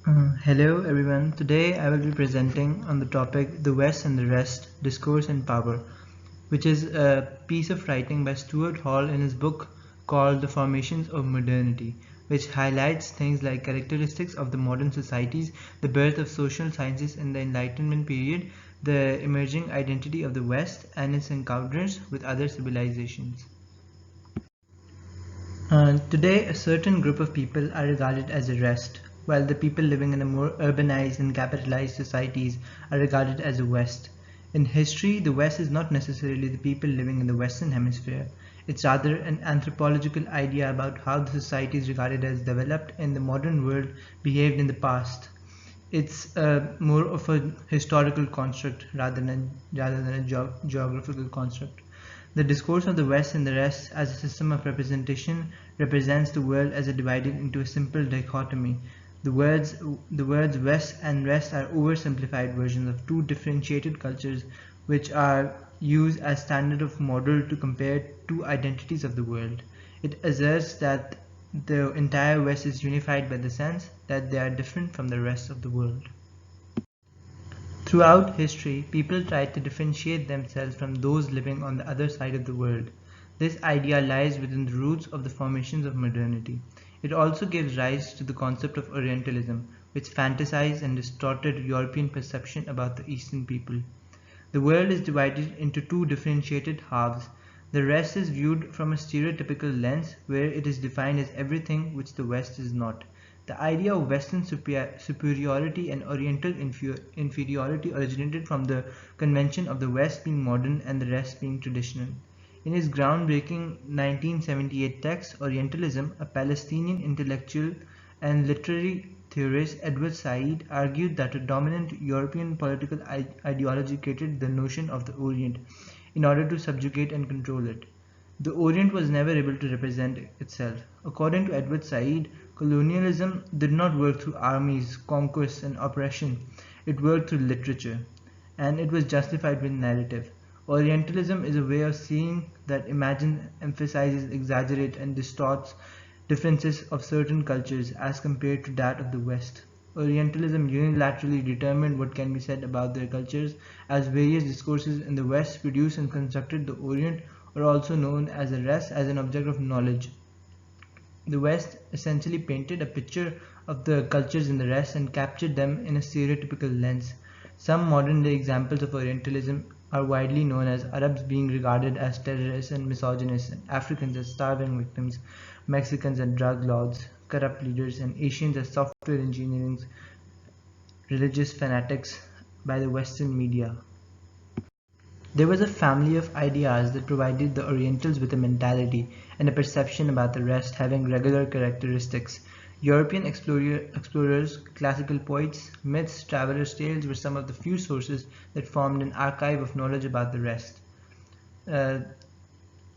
Hello everyone. Today I will be presenting on the topic The West and the Rest, Discourse and Power, which is a piece of writing by Stuart Hall in his book called The Formations of Modernity, which highlights things like characteristics of the modern societies, the birth of social sciences in the Enlightenment period, the emerging identity of the West and its encounters with other civilizations. Today, a certain group of people are regarded as a rest, while the people living in the more urbanized and capitalized societies are regarded as a West. In history, the West is not necessarily the people living in the Western Hemisphere. It's rather an anthropological idea about how the societies regarded as developed in the modern world behaved in the past. It's more of a historical construct rather than a geographical construct. The discourse of the West and the rest as a system of representation represents the world as a divided into a simple dichotomy. The words, the words West and rest are oversimplified versions of two differentiated cultures which are used as standard of model to compare two identities of the world. It asserts that the entire West is unified by the sense that they are different from the rest of the world. Throughout history, people tried to differentiate themselves from those living on the other side of the world. This idea lies within the roots of the formations of modernity. It also gives rise to the concept of Orientalism, which fantasized and distorted European perception about the Eastern people. The world is divided into two differentiated halves. The rest is viewed from a stereotypical lens where it is defined as everything which the West is not. The idea of Western superiority and Oriental inferiority originated from the convention of the West being modern and the rest being traditional. In his groundbreaking 1978 text, Orientalism, a Palestinian intellectual and literary theorist, Edward Said, argued that a dominant European political ideology created the notion of the Orient in order to subjugate and control it. The Orient was never able to represent itself. According to Edward Said, colonialism did not work through armies, conquest, and oppression. It worked through literature, and it was justified with narrative. Orientalism is a way of seeing that imagines, emphasizes, exaggerates, and distorts differences of certain cultures as compared to that of the West. Orientalism unilaterally determined what can be said about their cultures, as various discourses in the West produced and constructed the Orient, or also known as the rest, as an object of knowledge. The West essentially painted a picture of the cultures in the rest and captured them in a stereotypical lens. Some modern day examples of Orientalism are widely known as Arabs being regarded as terrorists and misogynists, and Africans as starving victims, Mexicans as drug lords, corrupt leaders, and Asians as software engineering religious fanatics by the Western media. There was a family of ideas that provided the Orientals with a mentality and a perception about the rest having regular characteristics. European explorers, classical poets, myths, travelers' tales were some of the few sources that formed an archive of knowledge about the rest. Uh,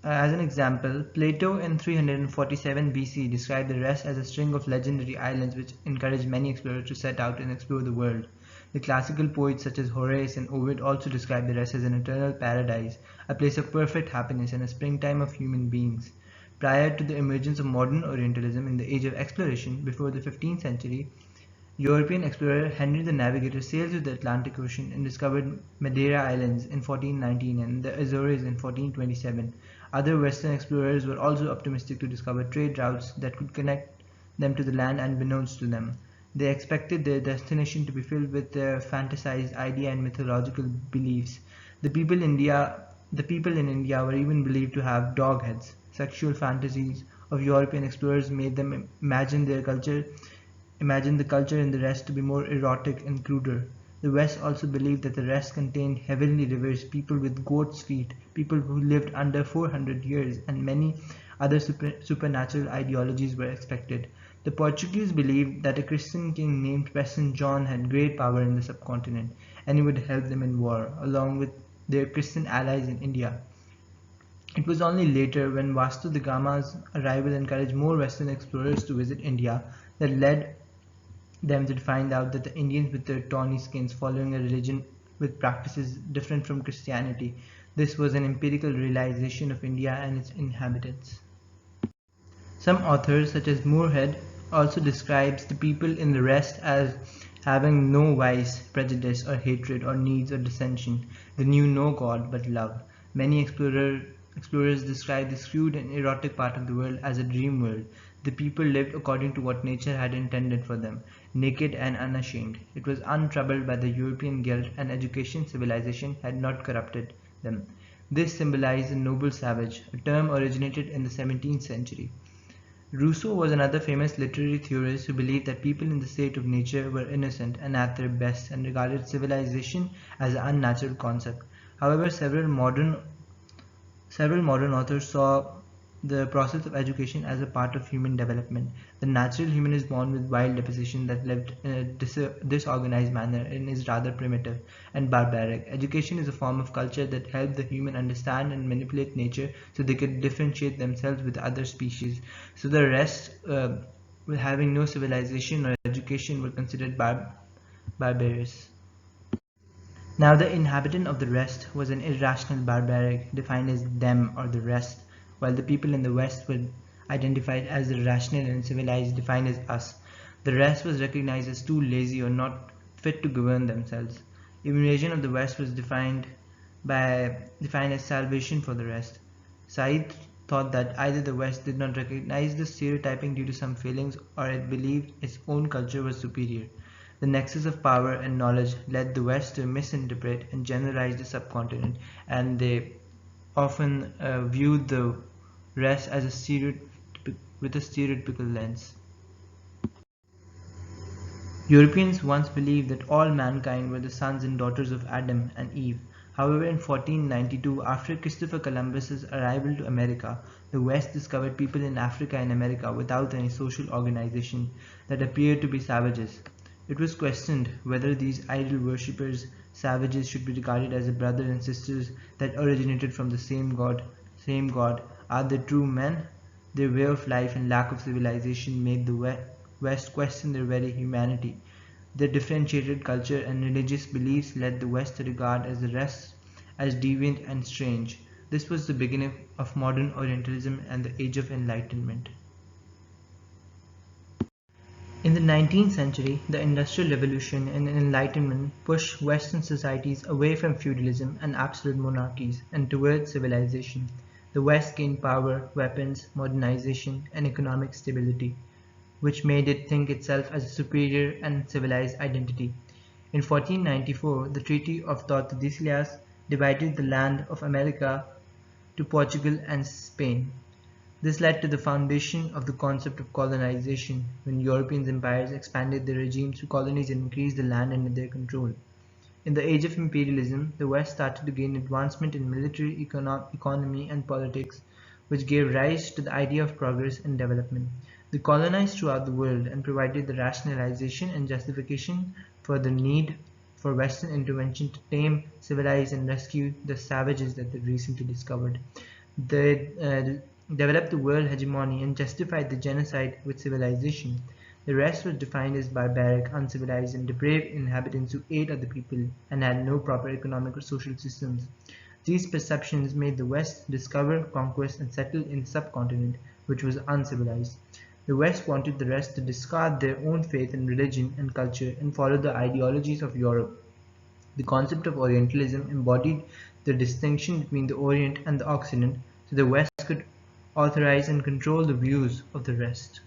as an example, Plato in 347 BC described the rest as a string of legendary islands which encouraged many explorers to set out and explore the world. The classical poets such as Horace and Ovid also describe the rest as an eternal paradise, a place of perfect happiness and a springtime of human beings. Prior to the emergence of modern Orientalism in the age of exploration, before the 15th century, European explorer Henry the Navigator sailed to the Atlantic Ocean and discovered Madeira Islands in 1419 and the Azores in 1427. Other Western explorers were also optimistic to discover trade routes that could connect them to the land unbeknownst to them. They expected their destination to be filled with their fantasized idea and mythological beliefs. The people in India were even believed to have dog heads. Sexual fantasies of European explorers made them imagine the culture in the rest to be more erotic and cruder. The West also believed that the rest contained heavenly rivers, people with goat's feet, people who lived under 400 years, and many other supernatural ideologies were expected. The Portuguese believed that a Christian king named Preston John had great power in the subcontinent, and he would help them in war, along with their Christian allies in India. It was only later, when Vasco da Gama's arrival encouraged more Western explorers to visit India, that led them to find out that the Indians with their tawny skins following a religion with practices different from Christianity. This was an empirical realization of India and its inhabitants. Some authors, such as Moorhead, also describes the people in the rest as having no vice, prejudice, or hatred, or needs or dissension. They knew no God but love. Many explorers describe this crude and erotic part of the world as a dream world. The people lived according to what nature had intended for them, naked and unashamed. It was untroubled by the European guilt, and education civilization had not corrupted them. This symbolized the noble savage, a term originated in the 17th century. Rousseau was another famous literary theorist who believed that people in the state of nature were innocent and at their best, and regarded civilization as an unnatural concept. However, several modern authors saw the process of education as a part of human development. The natural human is born with wild disposition that lived in a disorganized manner and is rather primitive and barbaric. Education is a form of culture that helped the human understand and manipulate nature so they could differentiate themselves with other species. So the rest, having no civilization or education, were considered barbarous. Now the inhabitant of the rest was an irrational barbaric, defined as them or the rest, while the people in the west were identified as the rational and civilized, defined as us. The rest was recognized as too lazy or not fit to govern themselves. Invasion of the west was defined as salvation for the rest. Said thought that either the west did not recognize the stereotyping due to some failings, or it believed its own culture was superior. The nexus of power and knowledge led the West to misinterpret and generalize the subcontinent, and they often viewed the rest as with a stereotypical lens. Europeans once believed that all mankind were the sons and daughters of Adam and Eve. However, in 1492, after Christopher Columbus's arrival to America, the West discovered people in Africa and America without any social organization that appeared to be savages. It was questioned whether these idol worshippers, savages, should be regarded as brothers and sisters that originated from the same God. Same God. Are they true men? Their way of life and lack of civilization made the West question their very humanity. Their differentiated culture and religious beliefs led the West to regard as the rest as deviant and strange. This was the beginning of modern Orientalism and the Age of Enlightenment. In the 19th century, the Industrial Revolution and Enlightenment pushed Western societies away from feudalism and absolute monarchies and towards civilization. The West gained power, weapons, modernization, and economic stability, which made it think itself as a superior and civilized identity. In 1494, the Treaty of Tordesillas divided the land of America to Portugal and Spain. This led to the foundation of the concept of colonization, when European empires expanded their regimes to colonies and increased the land under their control. In the age of imperialism, the West started to gain advancement in military, economy, and politics, which gave rise to the idea of progress and development. They colonized throughout the world and provided the rationalization and justification for the need for Western intervention to tame, civilize, and rescue the savages that they recently discovered. They developed the world hegemony and justified the genocide with civilization. The rest was defined as barbaric, uncivilized, and depraved inhabitants who ate other people and had no proper economic or social systems. These perceptions made the West discover, conquest, and settle in the subcontinent, which was uncivilized. The West wanted the rest to discard their own faith and religion and culture and follow the ideologies of Europe. The concept of Orientalism embodied the distinction between the Orient and the Occident, so the West could authorize and control the views of the rest.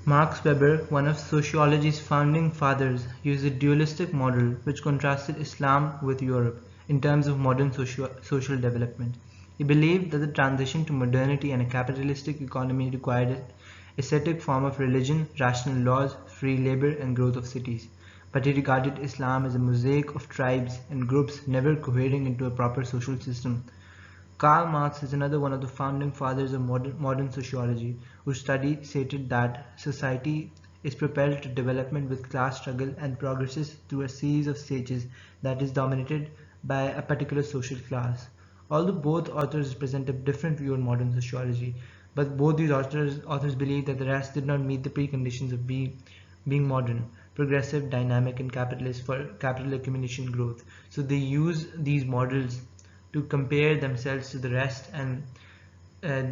Max Weber, one of sociology's founding fathers, used a dualistic model which contrasted Islam with Europe in terms of modern social development. He believed that the transition to modernity and a capitalistic economy required an ascetic form of religion, rational laws, free labor, and growth of cities. But he regarded Islam as a mosaic of tribes and groups never cohering into a proper social system. Karl Marx is another one of the founding fathers of modern sociology, who stated that society is propelled to development with class struggle and progresses through a series of stages that is dominated by a particular social class. Although both authors present a different view on modern sociology, but both these authors believe that the rest did not meet the preconditions of being modern, progressive, dynamic, and capitalist for capital accumulation growth. So they use these models to compare themselves to the rest and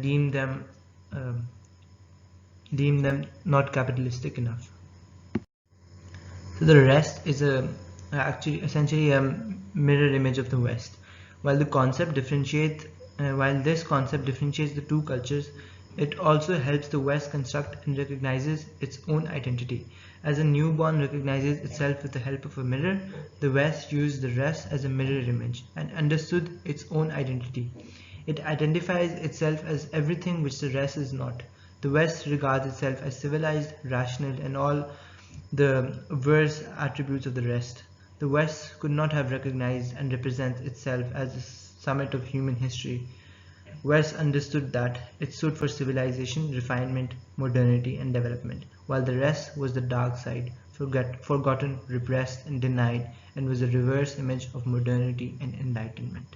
deem them um, deemed them not capitalistic enough. So the rest is actually essentially a mirror image of the West. While the concept differentiates, while this concept differentiates the two cultures, it also helps the West construct and recognizes its own identity. As a newborn recognizes itself with the help of a mirror, the West used the rest as a mirror image and understood its own identity. It identifies itself as everything which the rest is not. The West regards itself as civilized, rational, and all the worst attributes of the rest. The West could not have recognized and represent itself as the summit of human history. West understood that it stood for civilization, refinement, modernity, and development, while the rest was the dark side, forgotten, repressed, and denied, and was a reverse image of modernity and enlightenment.